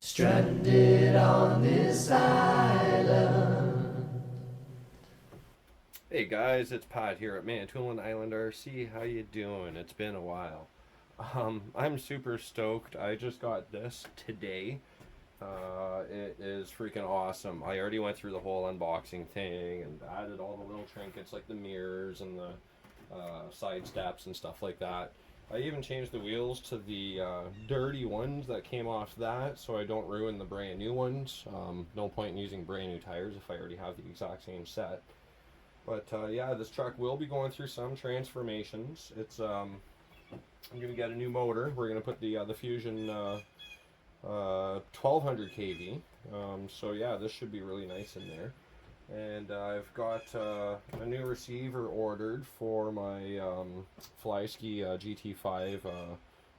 Stranded on this island. Hey guys, it's Pat here at Manitoulin Island RC. How you doing? It's been a while. I'm super stoked. I just got this today. It is freaking awesome. I already went through the whole unboxing thing and added all the little trinkets like the mirrors and the side steps and stuff like that. I even changed the wheels to the dirty ones that came off that so I don't ruin the brand new ones. No point in using brand new tires if I already have the exact same set. But yeah, this truck will be going through some transformations. It's I'm gonna get a new motor. We're gonna put the Fusion 1200 kV. So yeah, this should be really nice in there. And I've got a new receiver ordered for my Flyski GT5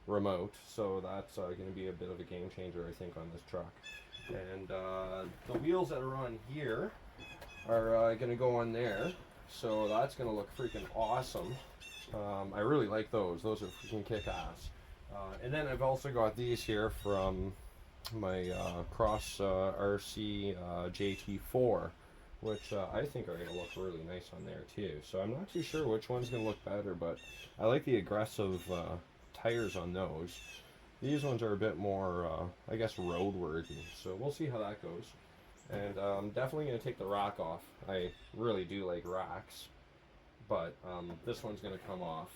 remote. So that's going to be a bit of a game changer, I think, on this truck. And the wheels that are on here are going to go on there. So that's going to look freaking awesome. I really like those. Those are freaking kick-ass. And then I've also got these here from my Cross RC JT4. Which I think are going to look really nice on there too. So I'm not too sure which one's going to look better, but I like the aggressive tires on those. These ones are a bit more, I guess, roadworthy. So we'll see how that goes. And I'm definitely going to take the rack off. I really do like racks, but this one's going to come off.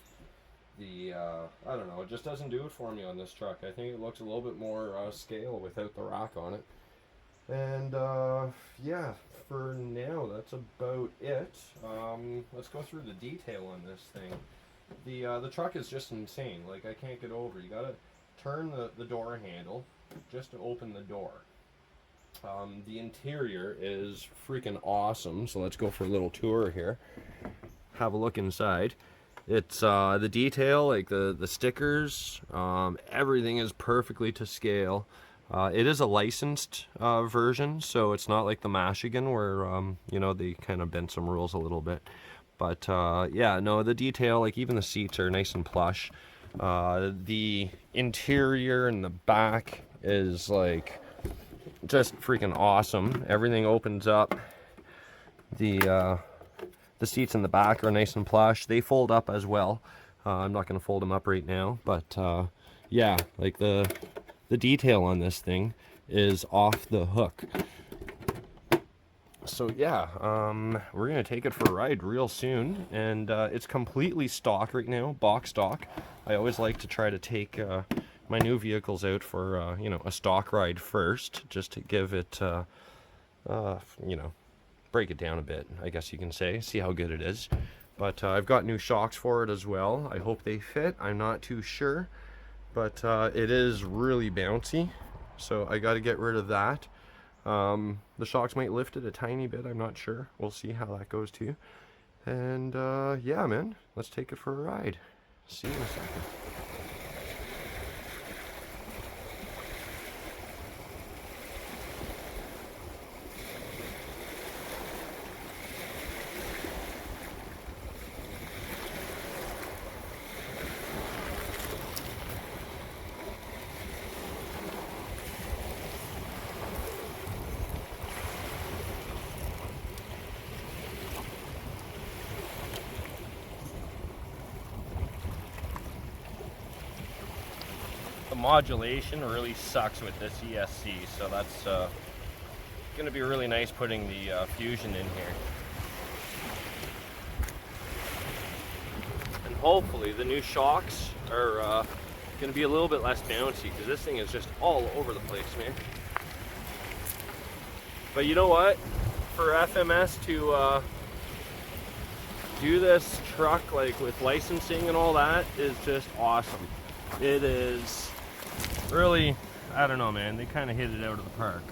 The, I don't know, it just doesn't do it for me on this truck. I think it looks a little bit more scale without the rack on it. And yeah, for now that's about it. Let's go through the detail on this thing. The truck is just insane. Like, I can't get over. You gotta turn the door handle just to open the door. The interior is freaking awesome. So let's go for a little tour here. Have a look inside. It's the detail, like the stickers, everything is perfectly to scale. It is a licensed version, so it's not like the Michigan where, you know, they kind of bent some rules a little bit. But, yeah, no, the detail, like even the seats are nice and plush. The interior and the back is, like, just freaking awesome. Everything opens up. The seats in the back are nice and plush. They fold up as well. I'm not going to fold them up right now, but, yeah, like the detail on this thing is off the hook. So yeah, we're gonna take it for a ride real soon, and it's completely stock right now, box stock. I always like to try to take my new vehicles out for you know, a stock ride first, just to give it you know, break it down a bit, I guess you can say, see how good it is. But I've got new shocks for it as well. I hope they fit. I'm not too sure. But it is really bouncy, so I got to get rid of that. The shocks might lift it a tiny bit, I'm not sure. We'll see how that goes too. And yeah, man, let's take it for a ride. See you in a second. The modulation really sucks with this ESC, so that's going to be really nice putting the Fusion in here. And hopefully the new shocks are going to be a little bit less bouncy, because this thing is just all over the place, man. But you know what? For FMS to do this truck, like with licensing and all that, is just awesome. It is really, I don't know, man, they kind of hit it out of the park.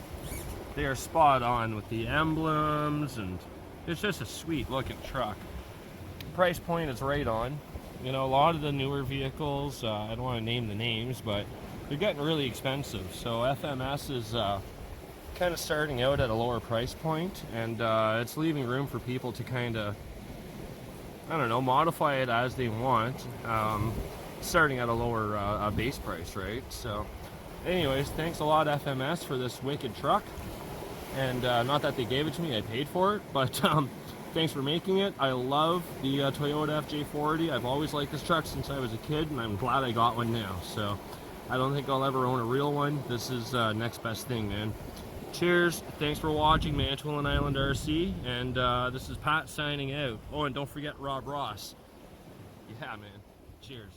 They are spot on with the emblems, and it's just a sweet looking truck. Price point is right on. You know, a lot of the newer vehicles, I don't want to name the names, but they're getting really expensive. So FMS is kind of starting out at a lower price point, and it's leaving room for people to kind of, I don't know, modify it as they want. Starting at a lower base price, right? So anyways, thanks a lot FMS for this wicked truck. And not that they gave it to me, I paid for it, but thanks for making it. I love the Toyota FJ40. I've always liked this truck since I was a kid, and I'm glad I got one now. So I don't think I'll ever own a real one. This is next best thing, man. Cheers. Thanks for watching Manitoulin Island RC, and this is Pat signing out. Oh, and don't forget Rob Ross. Yeah, man. Cheers.